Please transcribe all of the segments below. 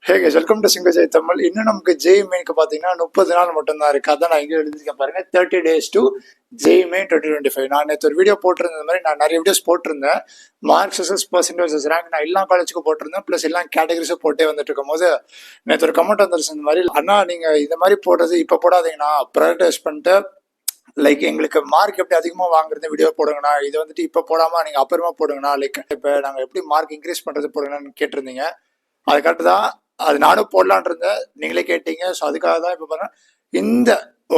Hey guys, welcome to சிங்க ஜெய் தமிழ். இன்னும் நமக்கு ஜெய் மெயினுக்கு பார்த்தீங்கன்னா 30 நாள் மட்டும்தான் இருக்கு. அதான் நான் இங்கே எழுதிருக்கேன் பாருங்க, 30 days to ஜெய் மெயின் 2025. நான் நேற்று ஒரு வீடியோ போட்டிருந்த மாதிரி நான் நிறைய வீடியோஸ் போட்டிருந்தேன். மார்க்ஸ் வர்சஸ் பர்சன்டேஜஸ் ரேங்க் நான் எல்லா காலேஜுக்கும் போட்டிருந்தேன், ப்ளஸ் எல்லா கேட்டகரிஸும் போட்டே வந்துட்டு இருக்கும் போது நேற்று ஒரு கமெண்ட் வந்துருச்சு இந்த மாதிரி, அண்ணா நீங்கள் இந்த மாதிரி போடுறது இப்போ போடாதீங்கண்ணா, ப்ரையாரிட்டைஸ் பண்ணிட்டு லைக் எங்களுக்கு மார்க் எப்படி அதிகமாக வாங்குறது வீடியோ போடுங்கண்ணா, இது வந்துட்டு இப்போ போடாமல் நீங்கள் அப்புறமா போடுங்கண்ணா, லைக் இப்போ நாங்கள் எப்படி மார்க் இன்க்ரீஸ் பண்ணுறது போடுங்கன்னு கேட்டிருந்தீங்க. அது கரெக்டு தான், அது நானும் போடலான் இருந்தேன், நீங்களே கேட்டீங்க. ஸோ அதுக்காக தான் இப்போ பண்ணேன். இந்த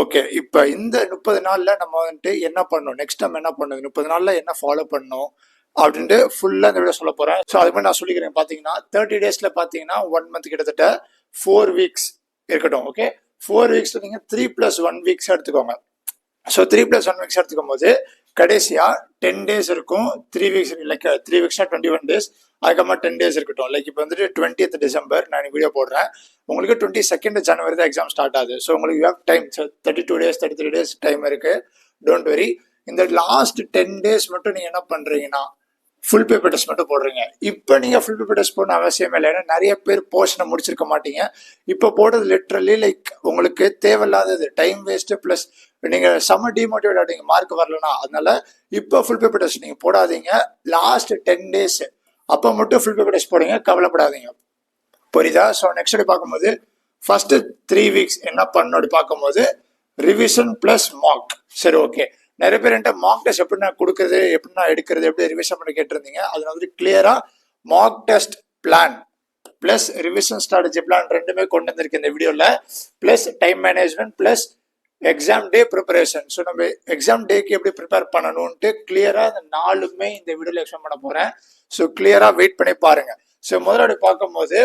ஓகே, இப்போ இந்த 30 நாளில் நம்ம வந்துட்டு என்ன பண்ணணும், நெக்ஸ்ட் நம்ம என்ன பண்ணணும், 30 நாளில் என்ன ஃபாலோ பண்ணணும் அப்படின்ட்டு ஃபுல்லாக இந்த வீடியோ சொல்ல போகிறேன். ஸோ அது மாதிரி நான் சொல்லிக்கிறேன். பார்த்தீங்கன்னா 30 days பார்த்தீங்கன்னா 1 month கிட்டத்தட்ட 4 weeks இருக்கட்டும். ஓகே, 4 weeks நீங்கள் 3+1 weeks எடுத்துக்கோங்க. ஸோ 3+1 weeks எடுத்துக்கும் போது கடைசியாக 10 days இருக்கும். 3 weeks லைக் 3 weeks 21 days, அதுக்கப்புறமா 10 days இருக்கட்டும். லைக் இப்போ வந்துட்டு 20th December நான் வீடியோ போடுறேன், உங்களுக்கு 22nd January தான் எக்ஸாம் ஸ்டார்ட் ஆகுது. ஸோ உங்களுக்கு you have time. So 32 days 33 days time இருக்கு. Don't worry. இந்த லாஸ்ட் 10 days மட்டும் நீங்கள் என்ன பண்ணுறீங்கன்னா ஃபுல் பேப்பர் டெஸ்ட் மட்டும் போடுறீங்க. இப்போ நீங்கள் ஃபுல் பேப்பர் டெஸ்ட் போடணும் அவசியம் இல்லை, ஏன்னா நிறைய பேர் போர்ஷனை முடிச்சிருக்க மாட்டீங்க. இப்போ போடுறது லிட்ரலி லைக் உங்களுக்கு தேவையில்லாதது, டைம் வேஸ்ட்டு, ப்ளஸ் நீங்கள் செம்ம டிமோட்டிவேட் ஆகிட்டீங்க மார்க் வரலன்னா. அதனால இப்போ ஃபுல் பேப்பர் டெஸ்ட் நீங்கள் போடாதீங்க. லாஸ்ட் 10 days அப்போ மட்டும் ஃபுல் பேப்பர் டெஸ்ட் போடுங்க, கவலைப்படாதீங்க. புரியுதா? ஸோ நெக்ஸ்ட் அப்படி பார்க்கும்போது ஃபர்ஸ்ட் 3 weeks என்ன பண்ணணும் அப்படி பார்க்கும்போது ரிவிஷன் ப்ளஸ் மார்க். சரி, ஓகே. நிறைய பேர் என்கிட்ட மார்க் டெஸ்ட் எப்படி நான் கொடுக்குறது, எப்படி நான் எடுக்கிறது, எப்படி ரிவிஷன் பண்ணி கேட்டிருந்தீங்க. அது வந்து கிளியரா mark test plan plus revision strategy plan ரெண்டுமே கொண்டு வந்திருக்கு இந்த வீடியோல. Plus time management plus exam டே ப்ரிப்பரேஷன். ஸோ நம்ம எக்ஸாம் டேக்கு எப்படி ப்ரிப்பேர் பண்ணணும்ட்டு கிளியரா இந்த 4மே இந்த வீடியோல எக்ஸ்பிளைன் பண்ண போறேன். ஸோ கிளியரா வெயிட் பண்ணி பாருங்க. ஸோ முதல்ல பார்க்கும்போது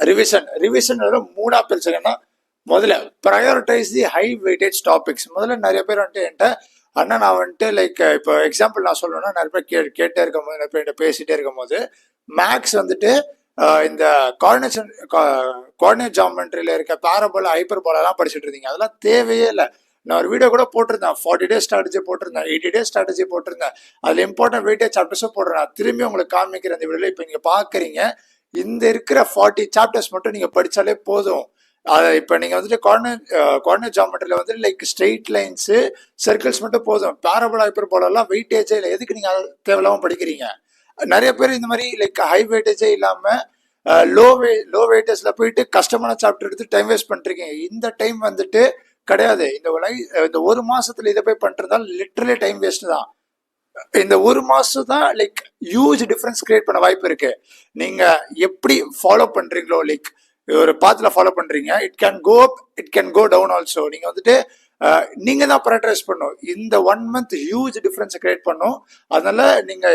ரிவிஷன் 3 பிரிச்சுக்கன்னா, முதல்ல prioritise the high weightage topics. முதல்ல நிறைய பேர் வந்துட்டு என்கிட்ட, அண்ணா நான் வந்துட்டு லைக் இப்போ எக்ஸாம்பிள் நான் சொல்லணும்னா, நிறைய பேர் கேட்டே இருக்கும் போது, நிறைய பேர் பேசிட்டே இருக்கும் போது மேக்ஸ் வந்துட்டு இந்த கோஆர்டினேட் ஜாமெட்ரியில் இருக்க பேரபோலா ஹைப்பர்போலாலாம் படிச்சுட்டு இருந்தீங்க. அதெல்லாம் தேவையே இல்லை. நான் ஒரு வீடியோ கூட போட்டிருந்தேன், 40 days ஸ்ட்ராட்டஜி போட்டிருந்தேன், 80 days ஸ்ட்ராட்டஜி போட்டிருந்தேன். அதில் இம்பார்ட்டன்ட் வெயிட்டேஜ் சாப்டர்ஸும் போடுறேன். திரும்பி உங்களுக்கு காமிக்கிறேன் இந்த வீடியோவில். இப்போ நீங்கள் பார்க்குறீங்க, இந்த இருக்கிற 40 chapters மட்டும் நீங்கள் படித்தாலே போதும். அதை இப்போ நீங்கள் வந்துட்டு கோஆர்டினேட் ஜாமெட்ரியில் வந்து லைக் ஸ்ட்ரெயிட் லைன்ஸு சர்க்கிள்ஸ் மட்டும் போதும். பேரபோலா ஹைப்பர்போலாலாம் வெயிட்டேஜே இல்லை. எதுக்கு நீங்கள் தேவையில்லாமல் படிக்கிறீங்க? நிறைய பேர் இந்த மாதிரி லைக் ஹை வெயிட்டேஜே இல்லாமல் லோ வெயிட்டேஜ்ல போயிட்டு கஷ்டமான சாப்டர் எடுத்து டைம் வேஸ்ட் பண்ணிருக்கீங்க. இந்த டைம் வந்துட்டு கிடையாது. இந்த 1 மாசத்துல இதை போய் பண்ணிருந்தால் லிட்டரலி டைம் வேஸ்ட் தான். இந்த 1 மாசம் தான் லைக் ஹியூஜ் டிஃபரன்ஸ் கிரியேட் பண்ண வாய்ப்பு இருக்கு. நீங்க எப்படி ஃபாலோ பண்றீங்களோ, லைக் ஒரு பாத்துல ஃபாலோ பண்றீங்க, it can go up, it can go down also. நீங்க வந்துட்டு நீங்க தான் ப்ரையாரிட்டைஸ் பண்ணும். இந்த 1 month ஹியூஜ் டிஃபரன்ஸ் கிரியேட் பண்ணும். அதனால நீங்க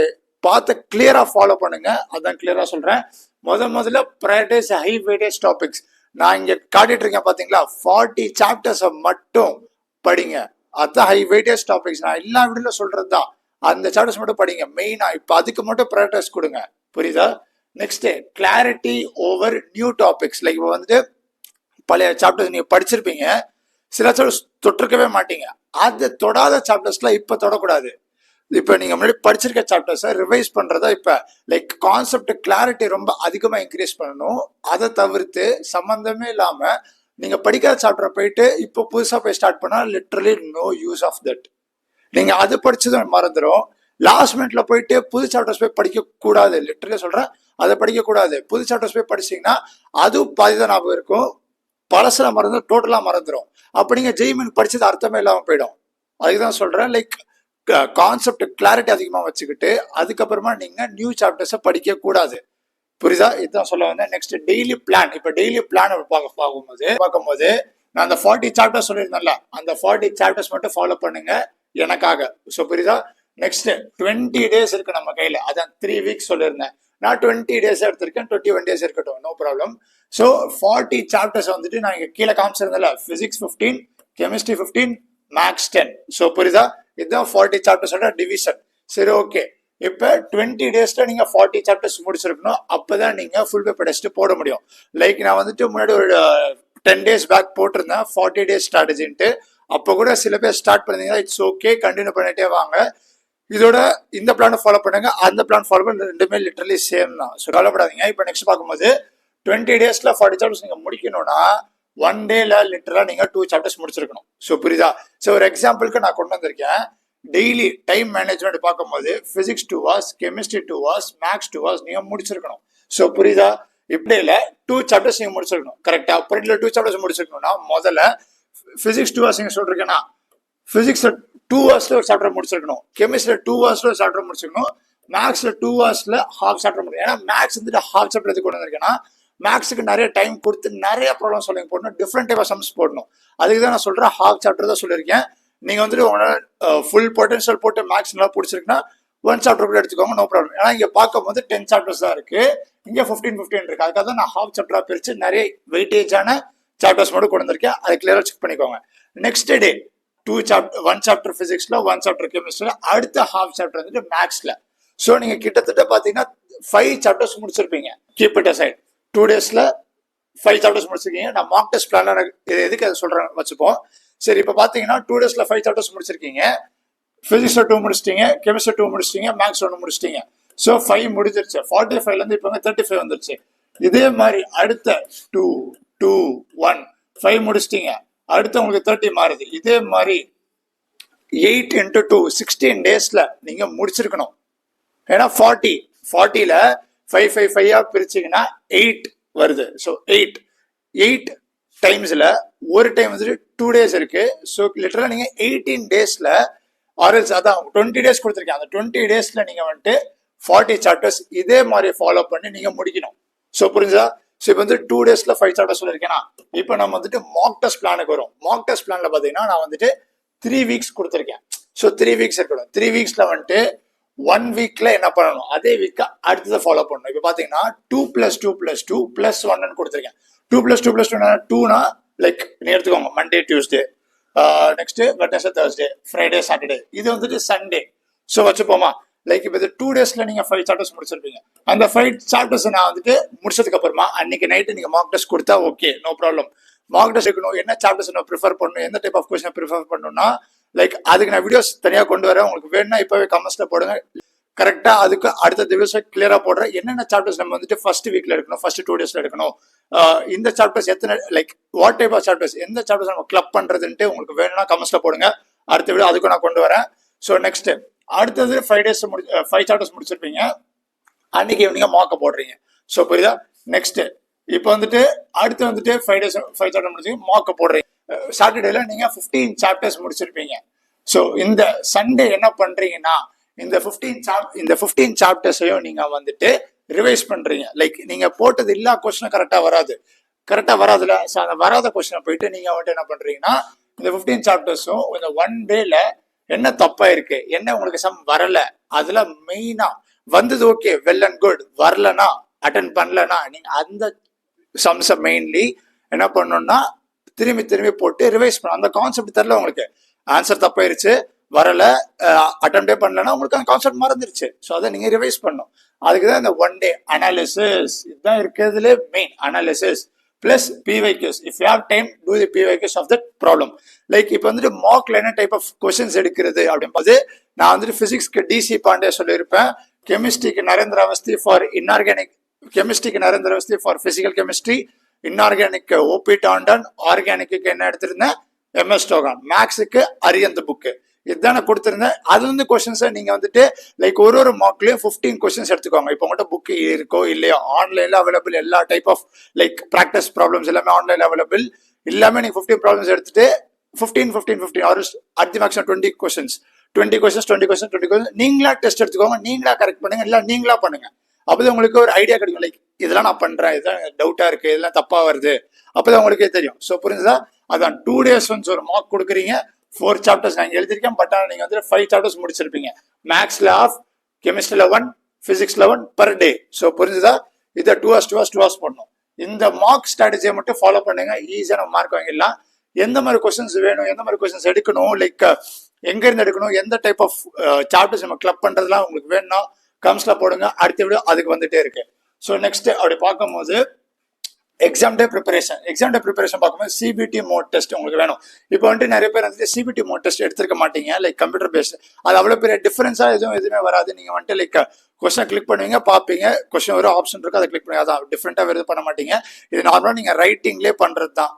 பார்த்து கிளியரா ஃபாலோ பண்ணுங்க. அதான் கிளியரா சொல்றேன். முதல்ல ப்ரையாரிட்டைஸ் ஹை வெயிட்டேஜ் டாபிக்ஸ். நான் இங்க காட்டிட்டு இருக்கேன் பாத்தீங்களா, 40 chapters மட்டும் படிங்க. அதான் ஹை வெயிட்டேஜ் டாபிக்ஸ். நான் எல்லா வீடியோல சொல்றது தான், அந்த சாப்டர்ஸ் மட்டும் படிங்க மெயினா. இப்போ அதுக்கு மட்டும் ப்ரையாரிட்டைஸ் கொடுங்க. புரியுதா? Next clarity over new topics. Like இப்போ வந்துட்டு பழைய சாப்டர்ஸ் நீங்க படிச்சிருப்பீங்க, சில சாப்டர்ஸ் தொட்டிருக்கவே மாட்டீங்க. அது தொடாத சாப்டர்ஸ்லாம் இப்போ தொடக்கூடாது. இப்போ நீங்கள் முன்னாடி படிச்சிருக்க சாப்டர்ஸை ரிவைஸ் பண்ணுறதா இப்போ லைக் கான்செப்ட் கிளாரிட்டி ரொம்ப அதிகமாக இன்க்ரீஸ் பண்ணணும். அதை தவிர்த்து சம்மந்தமே இல்லாமல் நீங்கள் படிக்காத சாப்டரை போயிட்டு இப்போ புதுசாக போய் ஸ்டார்ட் பண்ணால் literally no use of that. நீங்கள் அது படிச்சதும் மறந்துடும். லாஸ்ட் மினிட்ல போயிட்டு புது சாப்டர்ஸ் போய் படிக்கக்கூடாது. லிட்ரலி சொல்கிறேன், அதை படிக்கக்கூடாது. புது சாப்டர்ஸ் போய் படிச்சிங்கன்னா அதுவும் பாதி தான் ஞாபகம் இருக்கும், பழசுல மறந்து டோட்டலாக மறந்துடும். அப்போ நீங்கள் ஜெய்மென் படிச்சது அர்த்தமே இல்லாமல் போயிடும். அதுக்கு தான் சொல்கிறேன், லைக் கான்செப்ட் கிளாரிட்டி அதிகமாக வச்சுக்கிட்டு அதுக்கப்புறமா நீங்கள் நியூ சாப்டர்ஸை படிக்க கூடாது. புரியுதா? இதுதான் சொல்ல வந்தேன். Next daily plan. இப்போ டெய்லி பிளான் பார்க்கும்போது நான் அந்த 40 chapters சொல்லியிருந்தேன்ல, அந்த 40 chapters மட்டும் ஃபாலோ பண்ணுங்க எனக்காக. ஸோ புரியுதா? நெக்ஸ்ட் 20 days இருக்கு நம்ம கையில். அதான் 3 weeks சொல்லியிருந்தேன். நான் 20 days எடுத்திருக்கேன், 21 days இருக்கட்டும், நோ ப்ராப்ளம். ஸோ 40 chapters வந்துட்டு நான் இங்கே கீழே காமிச்சிருந்தேன்ல, பிசிக்ஸ் 15, கெமிஸ்ட்ரி 15, மேக்ஸ் 10. ஸோ புரியுதா? இதுதான் 40 chapters டிவிஷன். சரி, ஓகே. இப்போ 20 daysல நீங்க 40 chapters முடிச்சிருக்கணும். அப்பதான் நீங்க ஃபுல் பேப்பர் டெஸ்ட் போட முடியும். லைக் நான் வந்துட்டு முன்னாடி ஒரு 10 days பேக் போட்டிருந்தேன் 40 days ஸ்ட்ராட்டஜின்ட்டு. அப்போ கூட சில பேர் ஸ்டார்ட் பண்ணிங்கன்னா இட்ஸ் ஓகே, கண்டினியூ பண்ணிட்டே வாங்க. இதோட இந்த பிளான் ஃபாலோ பண்ணுங்க, அந்த பிளான் ஃபாலோ பண்ண ரெண்டுமே லிட்டரலி சேம் தான். ஸோ கவலைப்படாதீங்க. இப்போ நெக்ஸ்ட் பார்க்கும்போது 20 டேஸ்ல 40 சாப்டர்ஸ் நீங்க முடிக்கணும்னா 1 டேல லிட்டரலா நீங்க 2 சாப்டர்ஸ் முடிச்சிருக்கணும். ஸோ புரியுதா? ஸோ ஒரு எக்ஸாம்பிளுக்கு நான் கொண்டு வந்திருக்கேன். டெய்லி டைம் மேனேஜ்மெண்ட் பார்க்கும்போது physics 2 hours, chemistry 2 hours, maths 2 hours நீங்க முடிச்சிருக்கணும். ஸோ புரியுதா? இப்படியில 2 சாப்டர்ஸ் நீங்க முடிச்சிருக்கணும். கரெக்டா? பர்டிகுலர் 2 சாப்டர்ஸ் முடிச்சிருக்கணும்னா முதல்ல பிசிக்ஸ் 2 hours நீங்க சொல்றீங்கன்னா பிசிக்ஸ்ல 2 hours ஒரு சாப்டர் முடிச்சிருக்கணும், கெமிஸ்ட்ரியில 2 hours ஒரு சாப்டர் முடிச்சிருக்கணும், மேக்ஸ்ல 2 hours ஹாஃப் சாப்டர் முடியும். ஏன்னா மேக்ஸ் வந்துட்டு ஹாஃப் சாப்டர் எதுக்கு கொண்டு வந்திருக்கேன்னா மேக்ஸுக்கு நிறைய டைம் கொடுத்து நிறைய ப்ராப்ளம் சொல்லிங் போடணும், டிஃப்ரெண்ட் டைப் ஆஃப் சம்ஸ் போடணும். அதுக்கு தான் நான் சொல்றேன் ஹாஃப் சாப்டர் தான் சொல்லியிருக்கேன். நீங்க வந்துட்டு உங்களோட ஃபுல் பொட்டன்ஷியல் போட்டு மேக்ஸ் நல்லா பிடிச்சிருக்குன்னா 1 சாப்டர் கூட எடுத்துக்கோங்க, நோ ப்ராப்ளம். ஏன்னா இங்க பார்க்கும்போது 10 சாப்டர்ஸ் தான் இருக்கு, இங்க 15 இருக்கு. அதுக்காக தான் நான் ஹாஃப் சாப்டரா பிரிச்சு நிறைய வெயிட்டேஜான சாப்டர்ஸ் மட்டும் கொண்டு வந்திருக்கேன். அதை கிளியரா செக் பண்ணிக்கோங்க. நெக்ஸ்ட் டே 1 சாப்டர் பிசிக்ஸ்ல, 1 சாப்டர் கெமிஸ்ட்ரியில, அடுத்த ஹாஃப் சாப்டர் வந்துட்டு மேக்ஸ்ல. ஸோ நீங்க கிட்டத்தட்ட பாத்தீங்கன்னா 5 சாப்டர்ஸ் முடிச்சிருப்பீங்க. Keep it aside. 2 டேஸ்ல 5 சாப்டர்ஸ் முடிச்சிருக்கீங்க. நான் மார்க் டெஸ்ட் பிளான்ல எதுக்கு அதை சொல்றேன் வச்சுப்போம். சரி, இப்போ பாத்தீங்கன்னா 2 டேஸ்ல 5 சாப்டர்ஸ் முடிச்சிருக்கீங்க. பிசிக்ஸ்ல 2 முடிச்சிட்டீங்க, கெமிஸ்ட்ரி 2 முடிச்சிட்டீங்க, மேக்ஸ் 1 முடிச்சிட்டீங்க. ஸோ 5 முடிஞ்சிருச்சு. 45ல இருந்து இப்போ 35 வந்துருச்சு. இதே மாதிரி அடுத்த 2, 2, 1, 5 முடிச்சிட்டீங்க. அடுத்து உங்களுக்கு 30 மாறுது. இதே மாதிரி 8 into 2 16 டேஸ்ல நீங்க முடிச்சிருக்கணும். ஏன்னா 40ல 5 பிரிச்சிங்கன்னா 8 வருது. ஸோ 8 டைம்ஸ்ல ஒரு டைம் வந்துட்டு 2 days இருக்கு. ஸோ லிட்டரலா நீங்க 18 டேஸ்ல ஆர்எல்ஸ் அதான் 20 டேஸ் கொடுத்துருக்கேன். அந்த 20 டேஸ்ல நீங்க வந்துட்டு 40 சாப்டர்ஸ் இதே மாதிரி ஃபாலோ பண்ணி நீங்க முடிக்கணும். ஸோ புரிஞ்சுதா? ஸோ இப்போ வந்து 2 டேஸ்ல 5 சாப்டர்ஸ் சொல்லியிருக்கேன்னா இப்போ நம்ம வந்துட்டு மார்க் டெஸ்ட் பிளானுக்கு வரும். மார்க் டெஸ்ட் பிளான்ல பாத்தீங்கன்னா நான் வந்துட்டு 3 weeks கொடுத்துருக்கேன். ஸோ 3 weeks இருக்கணும். 3 weeksல வந்துட்டு 1 weekல என்ன பண்ணணும், அதே வீக் அடுத்ததை ஃபாலோ பண்ணணும். இப்போ பாத்தீங்கன்னா 2 + 2 + 2 + 1 கொடுத்துருக்கேன். 2 + 2 + 2 2னா லைக் நீ எடுத்துக்கோங்க Monday, Tuesday, next Wednesday, Thursday, Friday, Saturday. இது வந்துட்டு சண்டே. ஸோ வச்சுப்போமா, லைக் இப்போ 2 டேஸ்ல நீங்க 5 சாப்டர்ஸ் முடிச்சிருப்பீங்க. அந்த 5 சாப்டர்ஸ் நான் வந்துட்டு முடிச்சதுக்கு அப்புறமா அன்னைக்கு நைட்டு நீங்க மார்க் டெஸ்ட் கொடுத்தா okay, no problem. Mark test எடுக்கணும், என்ன சாப்டர்ஸ் நான் ப்ரிஃபர் பண்ணணும், எந்த டைப் ஆஃப் கொஸ்டின் ப்ரிஃபர் பண்ணணும்னா லைக் அதுக்கு நான் வீடியோஸ் தனியாக கொண்டு வரேன். உங்களுக்கு வேணும்னா இப்பவே கமெண்ட்ஸ்ல போடுங்க. கரெக்டா அதுக்கு அடுத்த வீடியோஸ் கிளியரா போடுறேன். என்னென்ன சாப்டர்ஸ் நம்ம வந்துட்டு ஃபர்ஸ்ட் வீக்ல எடுக்கணும், ஃபர்ஸ்ட் 2 டேஸ்ல எடுக்கணும், இந்த சாப்டர்ஸ் எத்தனை like what type of chapters, எந்த சாப்டர்ஸ் நம்ம கிளப் பண்றதுன்ட்டு உங்களுக்கு வேணும்னா கமெண்ட்ஸ்ல போடுங்க. அடுத்த வீடியோ அதுக்கும் நான் கொண்டு வரேன். ஸோ நெக்ஸ்ட் அடுத்தது 5 சாப்டர்ஸ் முடிச்சிருப்பீங்க. அன்னைக்கு நீங்க மார்க்க போடுறீங்க. ஸோ புரியுதா? நெக்ஸ்ட் இப்போ வந்துட்டு அடுத்து வந்துட்டு 5 சாப்டர் முடிச்சு மார்க்க போடுறீங்க. சாட்டர்டேல நீங்க 15 சாப்டர்ஸ் முடிச்சிருப்பீங்க. ஸோ இந்த சண்டே என்ன பண்றீங்கன்னா இந்த 15 சாப்டர்ஸையும் நீங்க வந்துட்டு ரிவைஸ் பண்றீங்க. லைக் நீங்க போட்டது எல்லா கொஸ்டினும் கரெக்டா வராதுல. ஸோ அந்த வராத கொஸ்டினை போயிட்டு நீங்க வந்துட்டு என்ன பண்றீங்கன்னா இந்த 15 சாப்டர்ஸும் இந்த 1 டேல என்ன தப்பா இருக்கு, என்ன உங்களுக்கு சம் வரல, அதுல மெயினா வந்தது ஓகே, வெல் அண்ட் குட். வரலனா அட்டன் பண்ணலனா நீங்க அந்த சம்ஸை மெயின்லி என்ன பண்ணணும்னா திரும்பி போட்டு ரிவைஸ் பண்ணணும். அந்த கான்செப்ட் தெரியல உங்களுக்கு, ஆன்சர் தப்பாயிருச்சு, வரல, அட்டெம்ப்டே பண்ணலன்னா உங்களுக்கு அந்த கான்செப்ட் மறந்துருச்சு. ஸோ அதை நீங்க ரிவைஸ் பண்ணணும். அதுக்கு தான் இந்த 1 day அனாலிசிஸ் இதுதான் இருக்கிறதுல main. Analysis plus PYQs. If you have time to the PYQs of that problem. Like இப்போ வந்துட்டு மார்க்ல என்ன டைப் ஆஃப் கொஸ்டின்ஸ் எடுக்கிறது அப்படின்போது நான் வந்துட்டு பிசிக்ஸ்க்கு DC பாண்டே சொல்லியிருப்பேன், கெமிஸ்ட்ரிக்கு நரேந்திர அவஸ்தி ஃபார் இன்ஆர்கானிக், கெமிஸ்ட்ரிக்கு Narendra Awasthi for physical chemistry, inorganic OP Tandon, ஆர்கானிக்கு என்ன எடுத்திருந்தேன் MS டோகான், மேக்ஸுக்கு அரியந்த புக்கு இதுதான் நான் கொடுத்துருந்தேன். அது வந்து கொஸ்டின்ஸை நீங்க வந்துட்டு லைக் ஒரு மார்க்லயும் 15 கொஸ்டின்ஸ் எடுத்துக்கோங்க. இப்போ உங்கள்கிட்ட புக் இருக்கோ இல்லையோ ஆன்லைன்ல அவைலபிள், எல்லா type of like practice problems எல்லாமே ஆன்லைன்ல அவைலபிள். எல்லாமே நீங்க 15 ப்ராப்ளம்ஸ் எடுத்துட்டு 15 or at the maximum 20 questions நீங்களா டெஸ்ட் எடுத்துக்கோங்க, நீங்களா கரெக்ட் பண்ணுங்க, இல்லை நீங்களா பண்ணுங்க. அப்போதான் உங்களுக்கு ஒரு ஐடியா கிடைக்கும். லைக் இதெல்லாம் நான் பண்றேன், இதெல்லாம் டவுட்டா இருக்கு, இதெல்லாம் தப்பா வருது, அப்பதான் உங்களுக்கே தெரியும். ஸோ புரிஞ்சுதா? அதான் 2 days ஒன்ஸ் ஒரு மார்க் கொடுக்குறீங்க. 4 சாப்டர்ஸ் நான் எழுதிருக்கேன், பட் ஆனால் நீங்க வந்து 5 சாப்டர்ஸ் முடிச்சிருப்பீங்க. மேக்ஸ்ல ஆஃப், கெமிஸ்ட்ரில 1, பிசிக்ஸ்ல 1 பர் டே. ஸோ புரிஞ்சுதா? இதை 2 hours பண்ணணும். இந்த மார்க் ஸ்ட்ராட்டஜியை மட்டும் ஃபாலோ பண்ணுங்க, ஈஸியா நம்ம மார்க் வாங்கிடலாம். எந்த மாதிரி கொஸ்டின்ஸ் வேணும், எந்த மாதிரி கொஸ்டின்ஸ் எடுக்கணும், லைக் எங்க இருந்து எடுக்கணும், எந்த டைப் ஆஃப் சாப்டர்ஸ் நம்ம கிளப் பண்றதுலாம் உங்களுக்கு வேணும்னா கமெண்ட்ஸ்ல போடுங்க. அடுத்த வீடியோ அதுக்கு வந்துட்டே இருக்கு. ஸோ நெக்ஸ்ட் அப்படி பார்க்கும்போது எக்ஸாம் டே ப்ரிப்பரேஷன் பார்க்கும்போது சிபிடி மோட் டெஸ்ட் உங்களுக்கு வேணும். இப்போ வந்துட்டு நிறைய பேர் வந்துட்டு சிபிடி மோட் டெஸ்ட் எடுத்துருக்க மாட்டீங்க, லைக் கம்ப்யூட்டர் பேஸ்ட். அது அவ்வளோ பெரிய டிஃபரன்ஸாக எதுவுமே வராது. நீங்கள் வந்துட்டு லைக் கொஸ்டின் கிளிக் பண்ணுவீங்க, பார்ப்பீங்க, கொஸ்டின் ஒரு ஆப்ஷன் இருக்கும், அதை கிளிக் பண்ணுவீங்க. அதான் டிஃப்ரெண்ட்டாக வேறு பண்ண மாட்டீங்க. இது நார்மலாக நீங்கள் ரைட்டிங்லேயே பண்ணுறது தான்.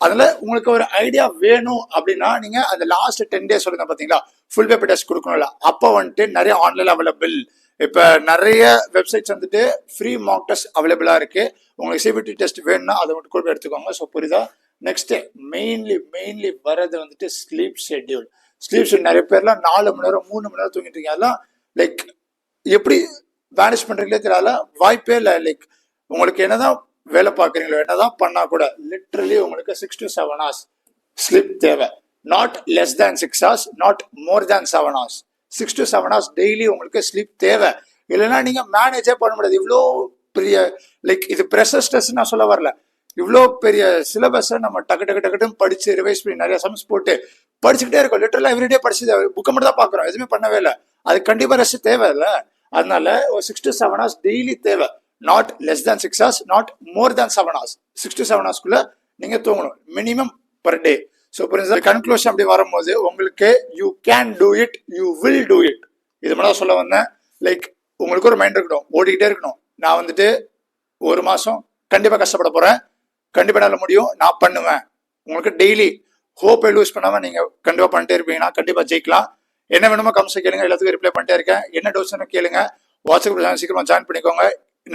அதில் உங்களுக்கு ஒரு ஐடியா வேணும் அப்படின்னா நீங்கள் அந்த லாஸ்ட் 10 days சொல்லுங்க பார்த்தீங்களா, ஃபுல் பேப்பர் டெஸ்ட் கொடுக்கணும்ல, அப்போ வந்துட்டு நிறைய ஆன்லைன் அவைலபிள். இப்போ நிறைய வெப்சைட்ஸ் வந்துட்டு ஃப்ரீ மார்க் டெஸ்ட் அவைலபிளாக இருக்கு. உங்களுக்கு சிபிடி டெஸ்ட் வேணும்னா அதை மட்டும் கூட எடுத்துக்கோங்க. ஸோ புரியுதா? நெக்ஸ்ட் மெயின்லி வர்றது வந்துட்டு ஸ்லீப் ஷெட்யூல். நிறைய பேர்லாம் 4 மணி நேரம் 3 மணி நேரம் தூங்கிட்டு இருக்கீங்க. அதெல்லாம் லைக் எப்படி மேனேஜ் பண்றீங்களே தெரியல, வாய்ப்பே இல்லை. லைக் உங்களுக்கு என்னதான் வேலை பார்க்குறீங்களோ, என்னதான் பண்ணா கூட லிட்ரலி உங்களுக்கு 6 to 7 hours ஸ்லீப் தேவை. Not less than 6 hours, not more than 7 hours. 6 to 7 hours daily உங்களுக்கு ஸ்லீப் தேவை. இல்லைன்னா நீங்க மேனேஜே பண்ண முடியாது. இவ்வளோ பெரிய லைக் இது ப்ரெஷர் ஸ்ட்ரெஸ் நான் சொல்ல வரல. இவ்வளோ பெரிய சிலபஸை நம்ம டக்கு படிச்சு ரிவைஸ் பண்ணி நிறைய சம்ஸ் போட்டு படிச்சுக்கிட்டே இருக்கோம். லிட்டரலா எவ்ரிடே படிச்சு புக்கை மட்டும் தான் பார்க்குறோம், எதுவுமே பண்ணவே இல்லை. அது கண்டிப்பாக ரெஸ்ட் தேவை இல்லை. அதனால ஒரு 6 to 7 hours டெய்லி தேவை. Not less than 6 hours, not more than 7 hours. 6 to 7 hours நீங்க தூங்கணும் மினிமம் பர் டே. ஸோ புரிஞ்சு கன்க்ளூஷன் அப்படி வரும்போது உங்களுக்கு you can do it, you will do it. இது மட்டும் சொல்ல வந்தேன். லைக் உங்களுக்கு ஒரு மைண்ட் இருக்கணும், ஓடிக்கிட்டே இருக்கணும். நான் வந்துட்டு 1 மாசம் கண்டிப்பா கஷ்டப்பட போறேன், கண்டிப்பா நல்ல முடியும், நான் பண்ணுவேன். உங்களுக்கு டெய்லி ஹோப்பை லூஸ் பண்ணாம நீங்க கண்டிப்பா பண்ணிட்டே இருப்பீங்கன்னா கண்டிப்பா ஜெயிக்கலாம். என்ன வேணுமோ கம்ஸ் கேளுங்க, எல்லாத்துக்கும் ரிப்ளை பண்ணிட்டே இருக்கேன். என்ன டவுட்ஸ் கேளுங்க. வாட்ஸ்அப் சீக்கிரமா ஜாயின் பண்ணிக்கோங்க.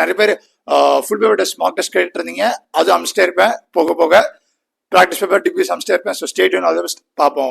நிறைய பேர் full paper test mark test கேட்டு இருந்தீங்க, அது அமிச்சிட்டே இருப்பேன். போக ப்ராக்டிஸ் பேப்பர் டிகிரிஸ் அமிச்சிட்டே இருப்பேன். So stay tune, all the best. பார்ப்போம்.